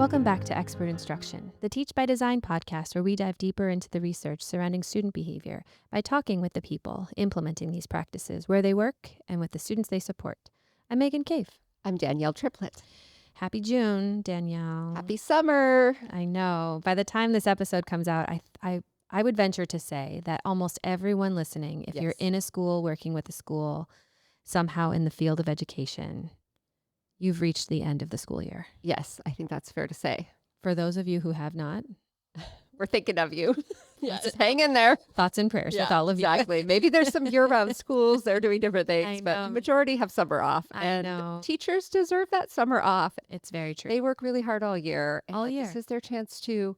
Welcome back to Expert Instruction, the Teach by Design podcast where we dive deeper into the research surrounding student behavior by talking with the people implementing these practices where they work and with the students they support. I'm Megan Cave. I'm Danielle Triplett. Happy June, Danielle. Happy summer. I know. By the time this episode comes out, I would venture to say that almost everyone listening, if you're in a school, working with a school, somehow in the field of education, you've reached the end of the school year. Yes, I think that's fair to say. For those of you who have not, we're thinking of you. Yes. Hang in there. Thoughts and prayers with all of you. Exactly. Maybe there's some year-round schools that are doing different things, but the majority have summer off. I know. Teachers deserve that summer off. It's very true. They work really hard all year. All year. This is their chance to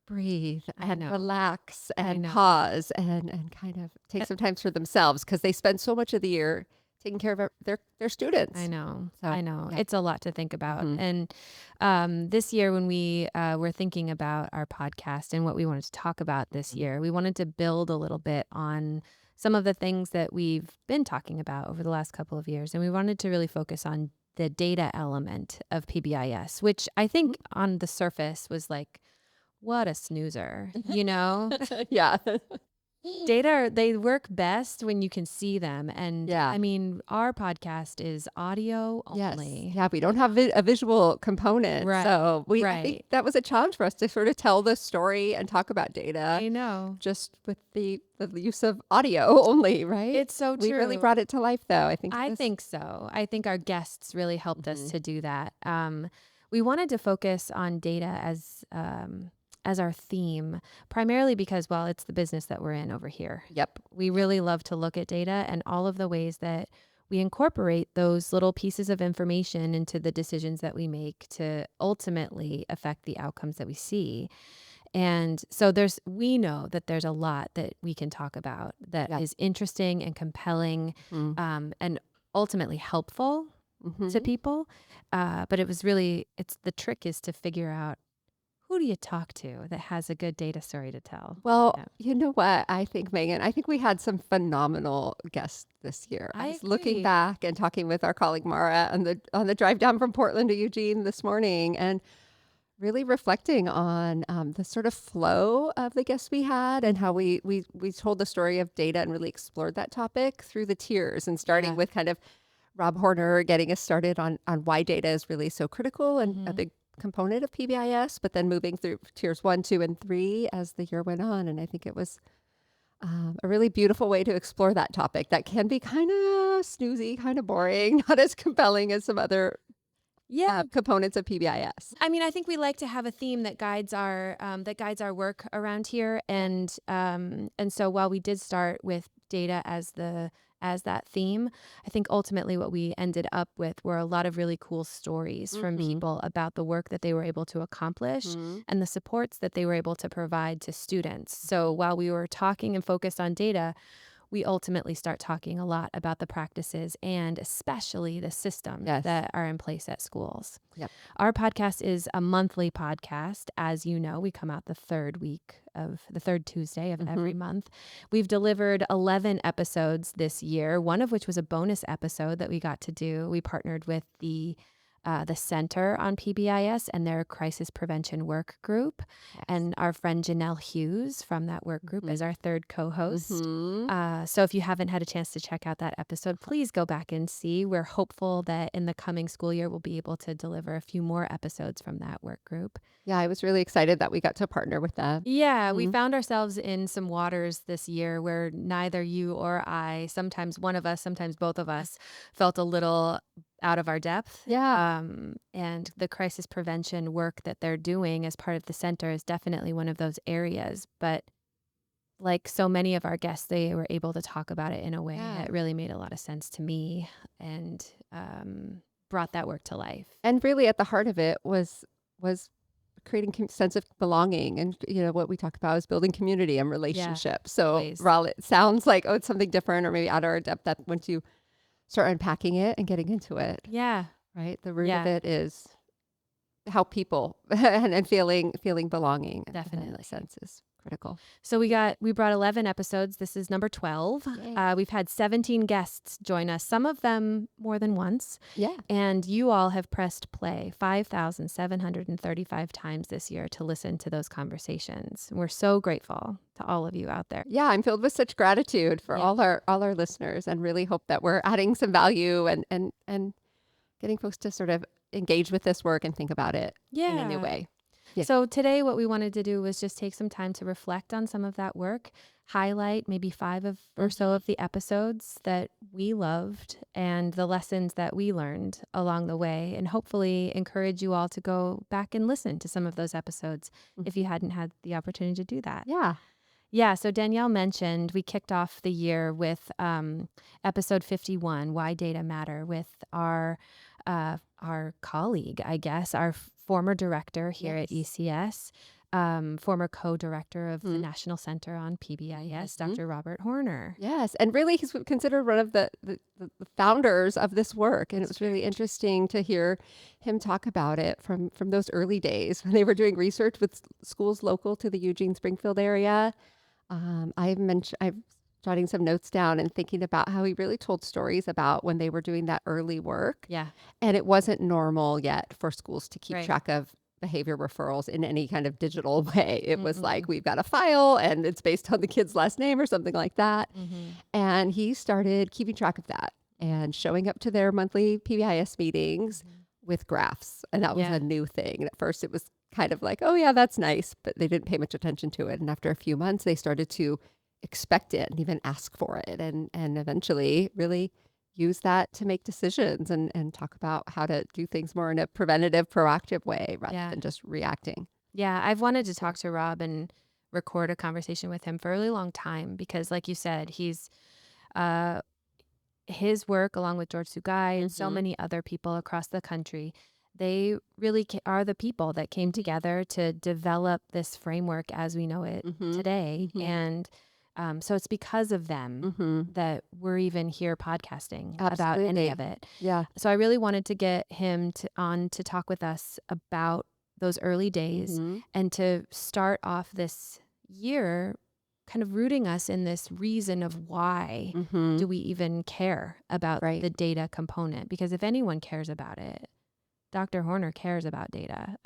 breathe and relax and pause and kind of take some time for themselves because they spend so much of the year taking care of their students. I know. So, I know. yeah. It's a lot to think about. And this year when we were thinking about our podcast and what we wanted to talk about this year, we wanted to build a little bit on some of the things that we've been talking about over the last couple of years. And we wanted to really focus on the data element of PBIS, which I think on the surface was like, what a snoozer, you know? Yeah. Data, they work best when you can see them. And yeah. I mean, our podcast is audio only. Yes. Yeah, we don't have a visual component. Right. So I think that was a challenge for us to sort of tell the story and talk about data. I know. Just with the use of audio only, right? It's so true. We really brought it to life, though. I think so. I think our guests really helped us to do that. We wanted to focus on data as our theme, primarily because, well, it's the business that we're in over here. Yep. We really love to look at data and all of the ways that we incorporate those little pieces of information into the decisions that we make to ultimately affect the outcomes that we see. And so we know that there's a lot that we can talk about that is interesting and compelling and ultimately helpful to people. But the trick is to figure out, who do you talk to that has a good data story to tell? Well, you know what? I think, Megan, we had some phenomenal guests this year. I was looking back and talking with our colleague Mara on the drive down from Portland to Eugene this morning and really reflecting on the sort of flow of the guests we had and how we told the story of data and really explored that topic through the tiers and starting with kind of Rob Horner getting us started on why data is really so critical and a big component of PBIS, but then moving through tiers 1, 2, and 3 as the year went on. And I think it was a really beautiful way to explore that topic that can be kind of snoozy, kind of boring, not as compelling as some other components of PBIS. I mean, I think we like to have a theme that guides our work around here. And so while we did start with data as that theme, I think ultimately what we ended up with were a lot of really cool stories from people about the work that they were able to accomplish and the supports that they were able to provide to students. So while we were talking and focused on data, we ultimately start talking a lot about the practices and especially the systems that are in place at schools. Yep. Our podcast is a monthly podcast. As you know, we come out the third Tuesday of every month. We've delivered 11 episodes this year, one of which was a bonus episode that we got to do. We partnered with the Center on PBIS and their crisis prevention work group. Yes. And our friend Janelle Hughes from that work group is our third co-host. So if you haven't had a chance to check out that episode, please go back and see. We're hopeful that in the coming school year, we'll be able to deliver a few more episodes from that work group. Yeah, I was really excited that we got to partner with them. Yeah, we found ourselves in some waters this year where neither you or I, sometimes one of us, sometimes both of us, felt a little out of our depth. Yeah. And the crisis prevention work that they're doing as part of the center is definitely one of those areas. But like so many of our guests, they were able to talk about it in a way that really made a lot of sense to me and brought that work to life. And really at the heart of it was creating sense of belonging. And, what we talk about is building community and relationships. So while it sounds like, it's something different or maybe out of our depth, that once you start unpacking it and getting into it. Yeah. Right. The root of it is how people and feeling belonging. Definitely. In that sense is Critical. So we brought 11 episodes. This is number 12. We've had 17 guests join us, some of them more than once. Yeah. And you all have pressed play 5,735 times this year to listen to those conversations. We're so grateful to all of you out there. Yeah, I'm filled with such gratitude for all our listeners, and really hope that we're adding some value and getting folks to sort of engage with this work and think about it in a new way. Yeah. So today what we wanted to do was just take some time to reflect on some of that work, highlight maybe 5 or so of the episodes that we loved and the lessons that we learned along the way, and hopefully encourage you all to go back and listen to some of those episodes if you hadn't had the opportunity to do that. Yeah, so Danielle mentioned we kicked off the year with episode 51, Why Data Matter, with our colleague, I guess, our former director here at ECS, former co-director of the National Center on PBIS, Dr. Robert Horner. Yes, and really he's considered one of the founders of this work, and it was really interesting to hear him talk about it from those early days when they were doing research with schools local to the Eugene-Springfield area. I'm jotting some notes down and thinking about how he really told stories about when they were doing that early work. Yeah. And it wasn't normal yet for schools to keep Right. track of behavior referrals in any kind of digital way. It was like, we've got a file and it's based on the kid's last name or something like that. And he started keeping track of that and showing up to their monthly PBIS meetings with graphs. And that was a new thing. And at first it was kind of like, oh yeah, that's nice, but they didn't pay much attention to it. And after a few months, they started to expect it and even ask for it, and eventually really use that to make decisions and talk about how to do things more in a preventative, proactive way rather than just reacting. Yeah, I've wanted to talk to Rob and record a conversation with him for a really long time because, like you said, he's his work, along with George Sugai and so many other people across the country, they really are the people that came together to develop this framework as we know it today. And so it's because of them that we're even here podcasting about any of it. Yeah. So I really wanted to get him on to talk with us about those early days and to start off this year kind of rooting us in this reason of why do we even care about the data component? Because if anyone cares about it, Dr. Horner cares about data.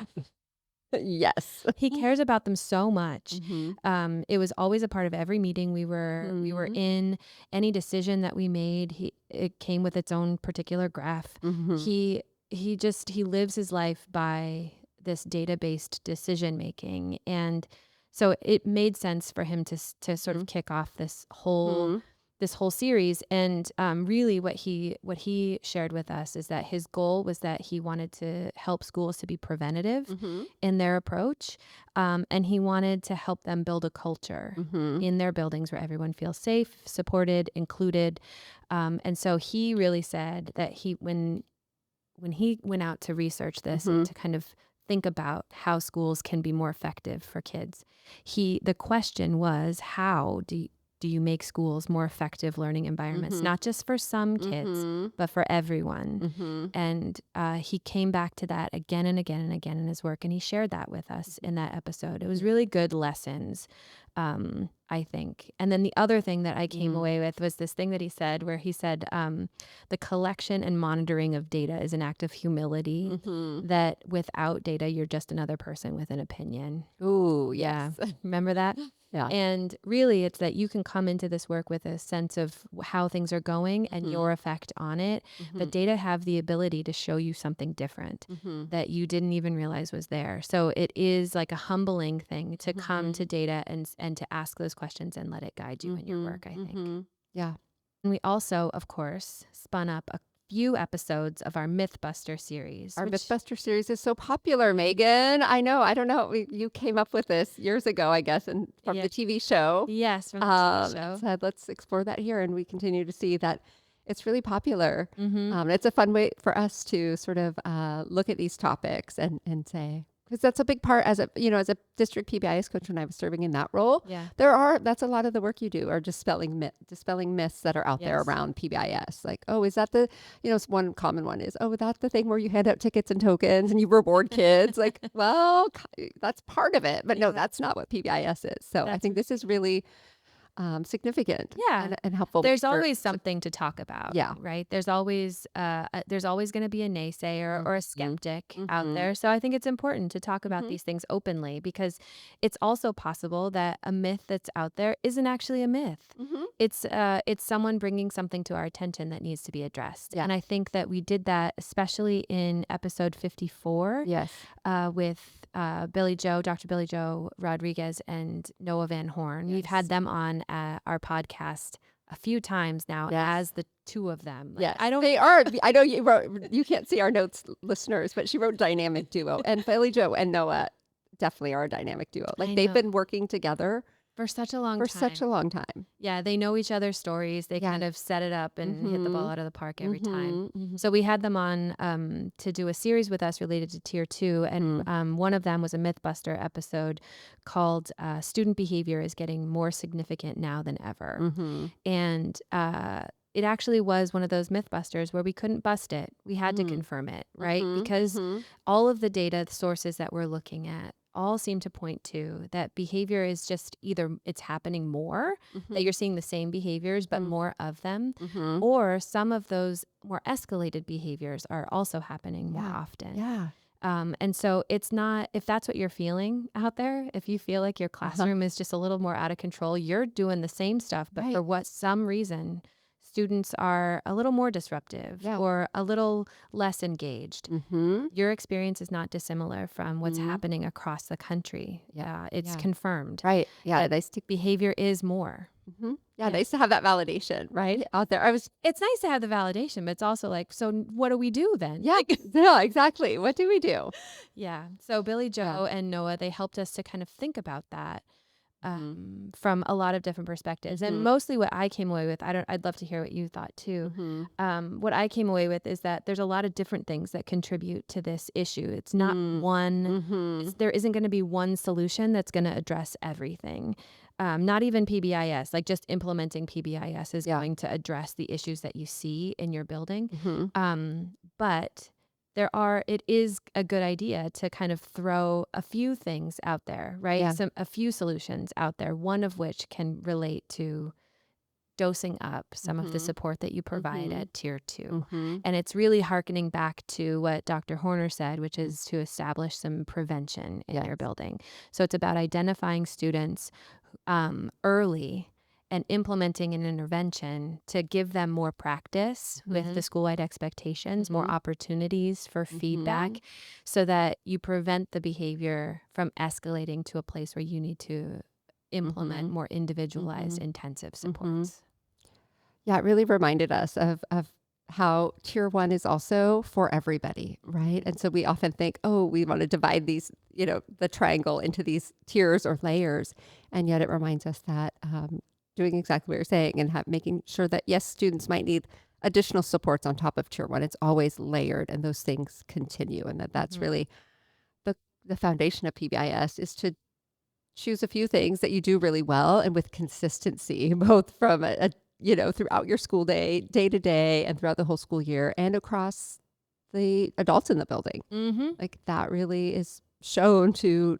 Yes. He cares about them so much. It was always a part of every meeting we were in. Any decision that we made, it came with its own particular graph. He lives his life by this data-based decision making, and so it made sense for him to sort of kick off this whole series. And really what he shared with us is that his goal was that he wanted to help schools to be preventative in their approach. And he wanted to help them build a culture in their buildings where everyone feels safe, supported, included. And so he really said that when he went out to research this and to kind of think about how schools can be more effective for kids, the question was, how do you make schools more effective learning environments, not just for some kids, but for everyone? And he came back to that again and again and again in his work, and he shared that with us in that episode. It was really good lessons, I think. And then the other thing that I came away with was this thing that he said, where he said, the collection and monitoring of data is an act of humility, that without data, you're just another person with an opinion. Ooh, yes. Yeah. Remember that? Yeah. And really, it's that you can come into this work with a sense of how things are going and your effect on it. But data have the ability to show you something different that you didn't even realize was there. So it is like a humbling thing to come to data and to ask those questions and let it guide you in your work, I think. Yeah. And we also, of course, spun up a few episodes of our Mythbuster series. Our Mythbuster series is so popular, Megan. I know. I don't know. You came up with this years ago, I guess, and from the TV show. Yes, from the TV show. Said, let's explore that here. And we continue to see that it's really popular. It's a fun way for us to sort of look at these topics and say, Because that's a big part as as a district PBIS coach when I was serving in that role. Yeah. That's a lot of the work you do, or dispelling myths that are out there Yes. around PBIS. Like, oh, is that it's one common one is, oh, that's the thing where you hand out tickets and tokens and you reward kids. Like, well, that's part of it, but no, that's not what PBIS is. So I That's think this is really significant Yeah. and helpful. There's always something to talk about, Yeah. right? There's always going to be a naysayer or a skeptic out Mhm. there. So I think it's important to talk about Mhm. these things openly, because it's also possible that a myth that's out there isn't actually a myth. Mhm. It's someone bringing something to our attention that needs to be addressed. Yeah. And I think that we did that especially in episode 54 Yes. with Dr. Billy Joe Rodriguez and Noah Van Horn. We've had Yes. them on our podcast a few times now Yes. as the two of them. Yes, they are. I know you can't see our notes, listeners, but she wrote dynamic duo. And Billy Joe and Noah definitely are a dynamic duo. I Like, they've know. been working together For such a long for time. such a long time. Yeah, they know each other's stories. They kind Yes. of set it up and hit the ball Mhm. out of the park every time. Mhm. So we had them on to do a series with us related to Tier 2. And one of them was a Mythbuster episode called Student Behavior is Getting More Significant Now Than Ever. Mhm. And it actually was one of those Mythbusters where we couldn't bust it. We had to confirm it, right? Mhm. Because Mhm. all of the data sources that we're looking at all seem to point to that behavior is just either it's happening more, that you're seeing the same behaviors, but more of them, Mhm. or some of those more escalated behaviors are also happening more often. Yeah. And so it's not, if that's what you're feeling out there, if you feel like your classroom is just a little more out of control, you're doing the same stuff, but for what some reason, students are a little more disruptive or a little less engaged. Mhm. Your experience is not dissimilar from what's happening across the country. Yeah. It's Yeah. confirmed Right. Yeah. that Nice to. behavior is more. Mhm. Yeah. Nice to have that validation, right? Out there. It's nice to have the validation, but it's also like, so what do we do then? Yeah. Yeah. Exactly. What do we do? Yeah. So Billy Yeah. Joe and Noah, they helped us to kind of think about that Mhm. from a lot of different perspectives. And mostly what I came away with, I'd love to hear what you thought too. What I came away with is that there's a lot of different things that contribute to this issue. It's not there isn't going to be one solution that's going to address everything. Not even PBIS, like just implementing PBIS is going to address the issues that you see in your building. But it is a good idea to kind of throw a few things out there, right? Yeah. A few solutions out there, one of which can relate to dosing up some of the support that you provide at Tier 2. And it's really hearkening back to what Dr. Horner said, which is to establish some prevention in your building. So it's about identifying students early and implementing an intervention to give them more practice with the school-wide expectations, more opportunities for feedback, so that you prevent the behavior from escalating to a place where you need to implement more individualized intensive supports. Yeah, it really reminded us of how Tier 1 is also for everybody, right? And so we often think, oh, we want to divide these, the triangle into these tiers or layers. And yet it reminds us that doing exactly what you're saying and making sure that, yes, students might need additional supports on top of Tier 1. It's always layered and those things continue. And that's really the foundation of PBIS, is to choose a few things that you do really well and with consistency, both from throughout your school day, day to day, and throughout the whole school year, and across the adults in the building. Like, that really is shown to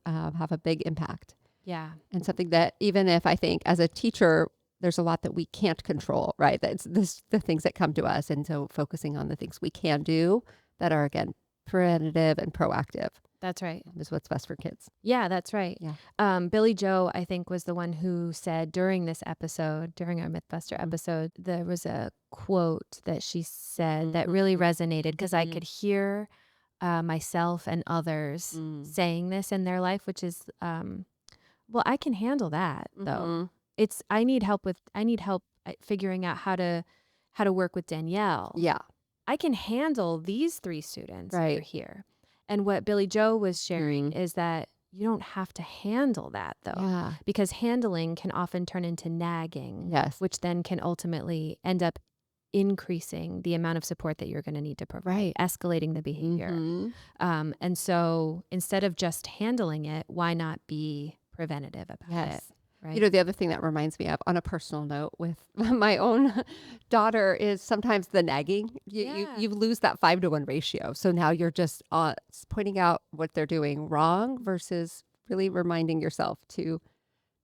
have a big impact. Yeah. And something that, even if I think as a teacher, there's a lot that we can't control, right? That's the things that come to us. And so focusing on the things we can do that are, again, preventative and proactive. That's right. Is what's best for kids. Yeah, that's right. Yeah. Billy Joe, I think, was the one who said during this episode, during our Mythbuster episode, there was a quote that she said that really resonated, because I could hear myself and others saying this in their life, which is, well, I can handle that though. I need help figuring out how to work with Danielle. Yeah. I can handle these 3 students that are Right. here. And what Billy Joe was sharing is that you don't have to handle that though, Yeah. because handling can often turn into nagging, Yes. which then can ultimately end up increasing the amount of support that you're going to need to provide, Right. escalating the behavior. And so instead of just handling it, why not be preventative about it? Yes. Right. The other thing that reminds me of, on a personal note, with my own daughter, is sometimes the nagging. You lose that 5-to-1 ratio. So now you're just pointing out what they're doing wrong versus really reminding yourself to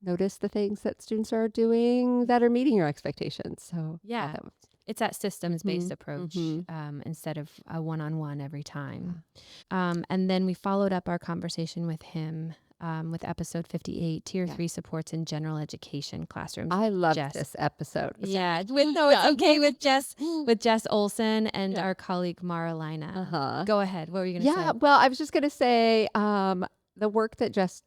notice the things that students are doing that are meeting your expectations. So Yeah. that was, It's that systems-based Mhm, approach mhm. instead of a one-on-one every time. And then we followed up our conversation with him with episode 58, Tier 3 supports in general education classrooms. I loved Jess. this episode. Yeah, it's okay with Jess Olson and our colleague Mara Lina. Uh-huh. Go ahead. What were you going to say? Yeah, well, I was just going to say the work that Jess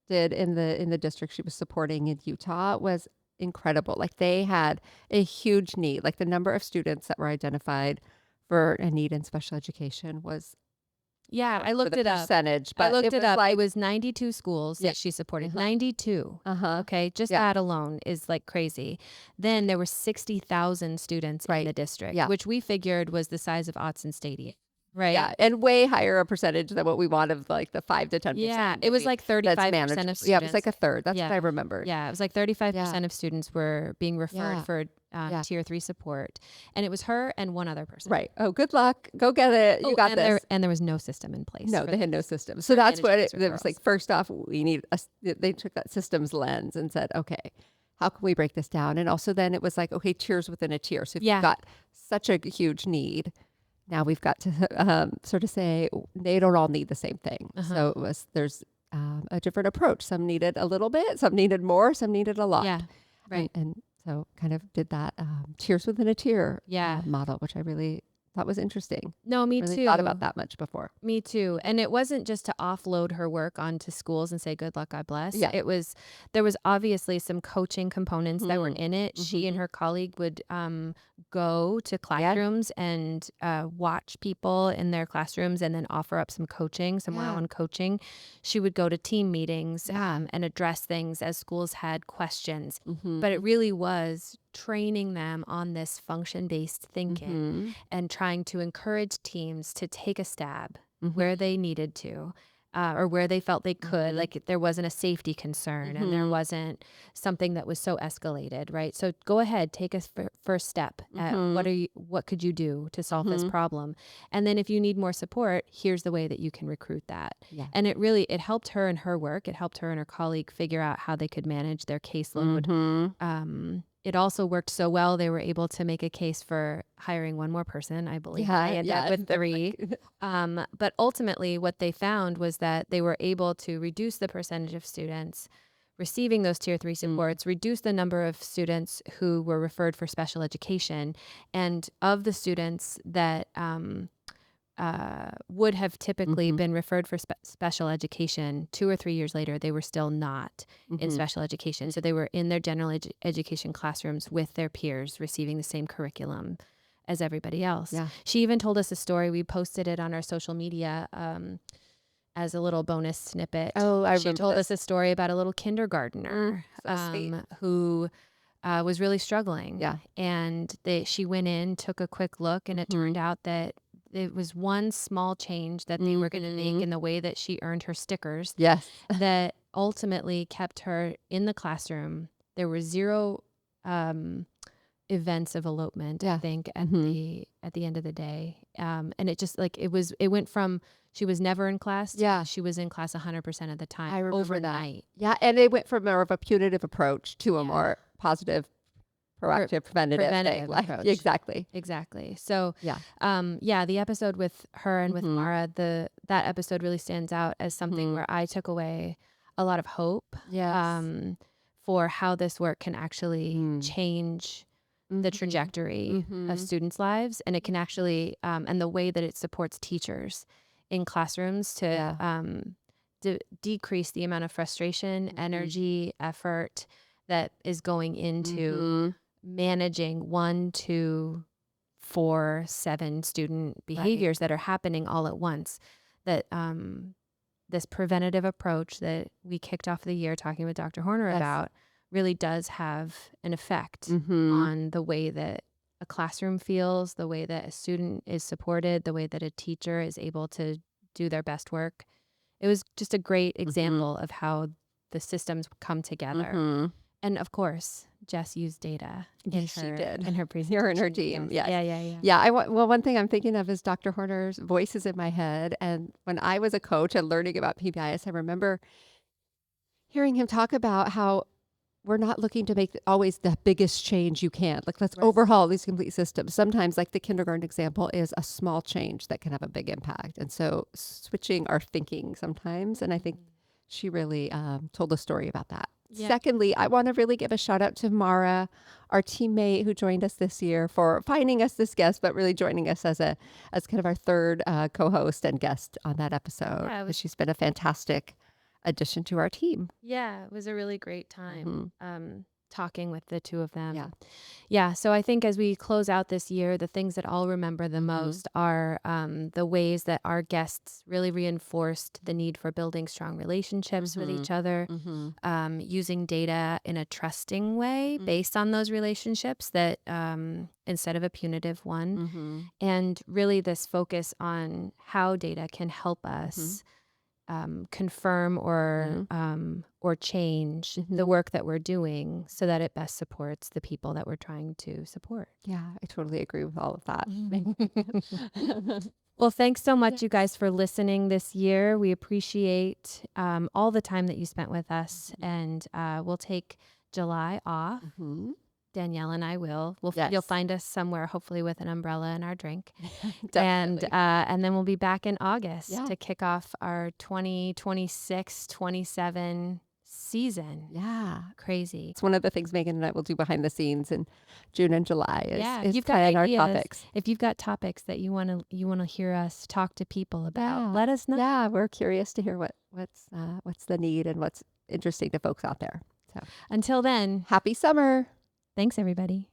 did in the district she was supporting in Utah was incredible. Like, they had a huge need. Like, the number of students that were identified for a need in special education was Yeah, I looked the it up. percentage, I but looked it up. like, It was 92 schools Yeah. that she supported. Uh-huh. 92. Uh-huh. Okay, just Yeah. that alone is like crazy. Then there were 60,000 students in Right. the district, Yeah. which we figured was the size of Autzen Stadium, right? Yeah, and way higher a percentage than what we want of, like, the 5 to 10%. Yeah, it was like 35% of students. Yeah, it was like a third. That's Yeah. what I remembered. Yeah, it was like 35% of students were being referred Yeah. for Yeah. Tier 3 support. And it was her and one other person. Right. Oh, good luck. Go get it. You got and this. There was no system in place. No, for they had no those- system. So for that's what managing it these was like. referrals. First off, they took that systems lens and said, okay, how can we break this down? And also then it was like, okay, tiers within a tier. So if Yeah. you've got such a huge need, now we've got to sort of say they don't all need the same thing. So there's a different approach. Some needed a little bit, some needed more, some needed a lot. Yeah, right. And so kind of did that tiers within a tier Yeah. model, which I really thought was interesting. No, me Really too. thought about that much before. Me too. And it wasn't just to offload her work onto schools and say, good luck, God bless. Yeah. There was obviously some coaching components that were in it. She Mhm. and her colleague would go to classrooms and watch people in their classrooms and then offer up some coaching, some one-on-one coaching. She would go to team meetings and address things as schools had questions. But it really was training them on this function-based thinking and trying to encourage teams to take a stab where they needed to or where they felt they could. Like, there wasn't a safety concern and there wasn't something that was so escalated, right? So go ahead, take a first step at what could you do to solve this problem? And then if you need more support, here's the way that you can recruit that. Yeah. And it helped her in her work. It helped her and her colleague figure out how they could manage their caseload. It also worked so well, they were able to make a case for hiring one more person, I believe. Yeah, They ended up with 3. But ultimately, what they found was that they were able to reduce the percentage of students receiving those Tier 3 supports, reduce the number of students who were referred for special education. And of the students that would have typically been referred for special education, 2 or 3 years later, they were still not in special education. So they were in their general education classrooms with their peers, receiving the same curriculum as everybody else. Yeah. She even told us a story. We posted it on our social media as a little bonus snippet. Oh, I She remember told this. us a story about a little kindergartner So sweet. who was really struggling. Yeah. And she went in, took a quick look, and it turned out that it was one small change that they were going to make in the way that she earned her stickers Yes. that ultimately kept her in the classroom. There were 0 events of elopement, I think, at the end of the day. And it just it went from she was never in class to she was in class 100% of the time. I remember overnight. that. Yeah, and it went from more of a punitive approach to a more positive, proactive, preventative thing. approach. Exactly. So, Yeah. the episode with her and with Mara, that episode really stands out as something where I took away a lot of hope Yes. for how this work can actually change the trajectory of students' lives. And it can actually, and the way that it supports teachers in classrooms to decrease the amount of frustration, energy, effort that is going into managing 1, 2, 4, 7 student behaviors that are happening all at once. That this preventative approach that we kicked off the year talking with Dr. Horner about really does have an effect on the way that a classroom feels, the way that a student is supported, the way that a teacher is able to do their best work. It was just a great example of how the systems come together. Mm-hmm. And of course, Jess used data She did. in her Her presentation. and her team. Yes. Yeah. Yeah. Well, one thing I'm thinking of is Dr. Horner's voices in my head. And when I was a coach and learning about PBIS, I remember hearing him talk about how we're not looking to make always the biggest change you can. Like, let's overhaul these complete systems. Sometimes, like the kindergarten example, is a small change that can have a big impact. And so switching our thinking sometimes. And I think she really told a story about that. Yeah. Secondly, I want to really give a shout out to Mara, our teammate who joined us this year, for finding us this guest, but really joining us as kind of our third co-host and guest on that episode. Yeah, she's been a fantastic addition to our team. Yeah, it was a really great time talking with the two of them. Yeah. So I think as we close out this year, the things that I'll remember the most are the ways that our guests really reinforced the need for building strong relationships with each other, using data in a trusting way based on those relationships that instead of a punitive one, and really this focus on how data can help us confirm or change the work that we're doing so that it best supports the people that we're trying to support. Yeah, I totally agree with all of that. Well, thanks so much, you guys, for listening this year. We appreciate all the time that you spent with us, and we'll take July off. Danielle and I will. You'll find us somewhere, hopefully with an umbrella and our drink. And then we'll be back in August to kick off our 2026-27 season. Yeah. Crazy. It's one of the things Megan and I will do behind the scenes in June and July is you've got plan our ideas. topics. If you've got topics that you want to hear us talk to people about, let us know. Yeah, we're curious to hear what's the need and what's interesting to folks out there. So until then, happy summer. Thanks, everybody.